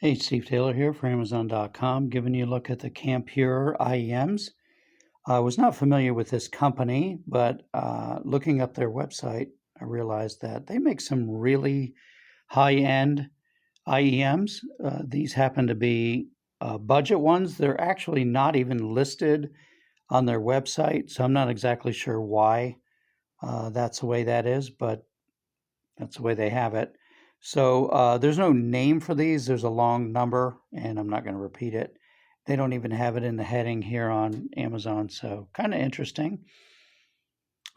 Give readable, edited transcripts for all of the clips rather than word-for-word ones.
Hey, Steve Taylor here for Amazon.com, giving you a look at the Canpur IEMs. I was not familiar with this company, but looking up their website, I realized that they make some really high-end IEMs. These happen to be budget ones. They're actually not even listed on their website, so I'm not exactly sure why that's the way that is, but that's the way they have it. So there's no name for these. There's a long number, and I'm not going to repeat it. They don't even have it in the heading here on Amazon, so kind of interesting.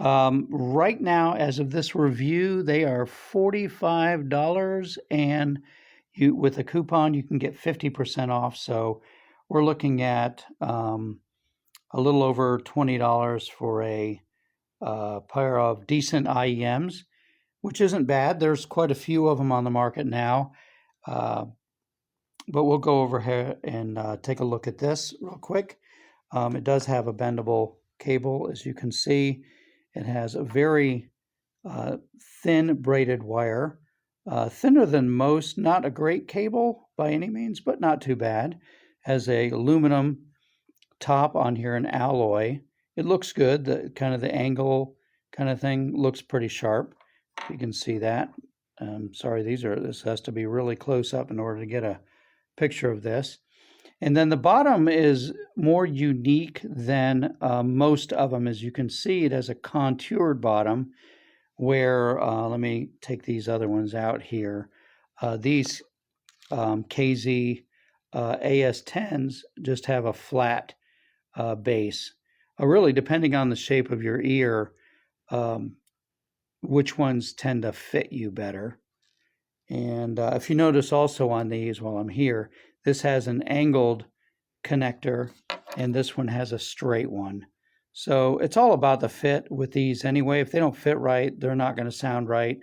Right now, as of this review, they are $45, and with a coupon you can get 50% off. So we're looking at a little over $20 for a pair of decent IEMs, which isn't bad. There's quite a few of them on the market now. But we'll go over here and take a look at this real quick. It does have a bendable cable, as you can see. It has a very thin braided wire, thinner than most, not a great cable by any means, but not too bad. Has a aluminum top on here, an alloy. It looks good. The kind of the angle kind of thing looks pretty sharp. You can see that. Sorry, this has to be really close up in order to get a picture of this. And then the bottom is more unique than most of them. As you can see, it has a contoured bottom where, let me take these other ones out here. These KZ AS10s just have a flat base. Really, depending on the shape of your ear, which ones tend to fit you better. And if you notice also on these while I'm here, this has an angled connector and this one has a straight one. So it's all about the fit with these anyway. If they don't fit right, they're not going to sound right.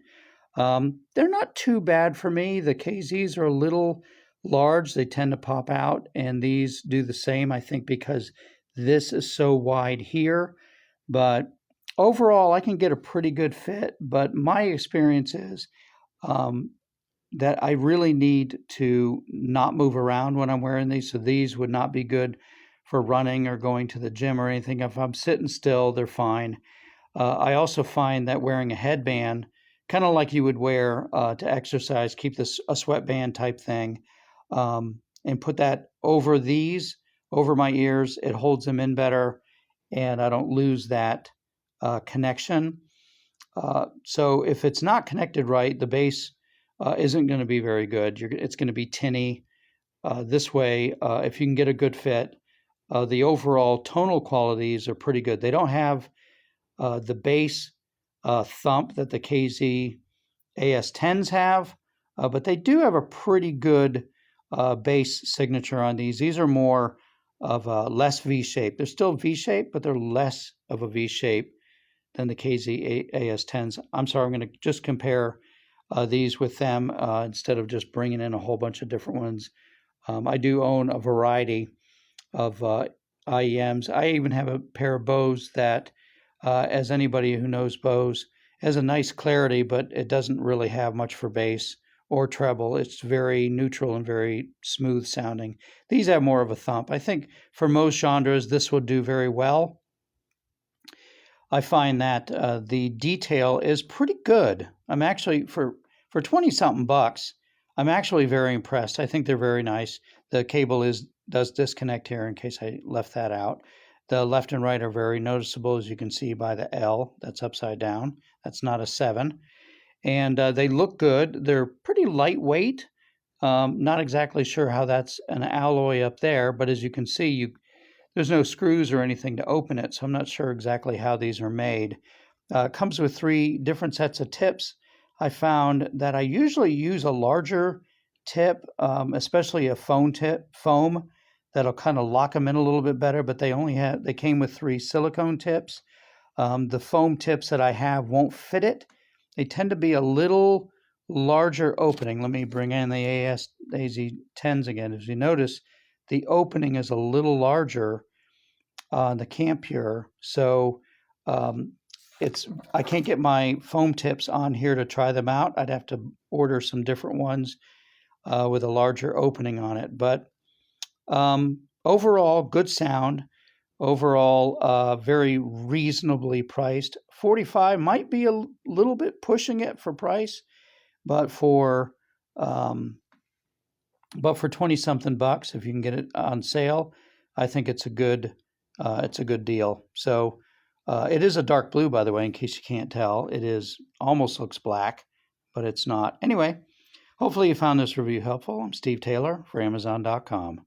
They're not too bad for me. The KZs are a little large. They tend to pop out, and these do the same, I think, because this is so wide here. But overall, I can get a pretty good fit. But my experience is that I really need to not move around when I'm wearing these. So these would not be good for running or going to the gym or anything. If I'm sitting still, they're fine. I also find that wearing a headband, kind of like you would wear to exercise, keep this a sweatband type thing, and put that over these, over my ears, it holds them in better, and I don't lose that connection. So if it's not connected right, the bass isn't going to be very good. It's going to be tinny. This way, if you can get a good fit, the overall tonal qualities are pretty good. They don't have the bass thump that the KZ AS10s have, but they do have a pretty good bass signature on these. These are more of a less V-shape. They're still V-shape, but they're less of a V-shape than the KZ AS10s. I'm sorry, I'm going to just compare these with them instead of just bringing in a whole bunch of different ones. I do own a variety of IEMs. I even have a pair of Bose that, as anybody who knows Bose, has a nice clarity, but it doesn't really have much for bass or treble. It's very neutral and very smooth sounding. These have more of a thump. I think for most genres, this would do very well. I find that the detail is pretty good. I'm actually, for 20-something bucks, I'm actually very impressed. I think they're very nice. The cable does disconnect here in case I left that out. The left and right are very noticeable, as you can see by the L. That's upside down. That's not a 7. And they look good. They're pretty lightweight. Not exactly sure how that's an alloy up there, but as you can see, there's no screws or anything to open it, so I'm not sure exactly how these are made. It comes with 3 different sets of tips. I found that I usually use a larger tip, especially a foam that'll kind of lock them in a little bit better, but they came with 3 silicone tips. The foam tips that I have won't fit it. They tend to be a little larger opening. Let me bring in the AZ10s again. As you notice, the opening is a little larger on the Canpur, so I can't get my foam tips on here to try them out. I'd have to order some different ones. with a larger opening on it. But overall, good sound. Overall, very reasonably priced. 45 might be a little bit pushing it for price, but for 20 something bucks, if you can get it on sale, I think it's a good deal. So it is a dark blue, by the way, in case you can't tell. It is almost looks black, but it's not. Anyway, hopefully you found this review helpful. I'm Steve Taylor for Amazon.com.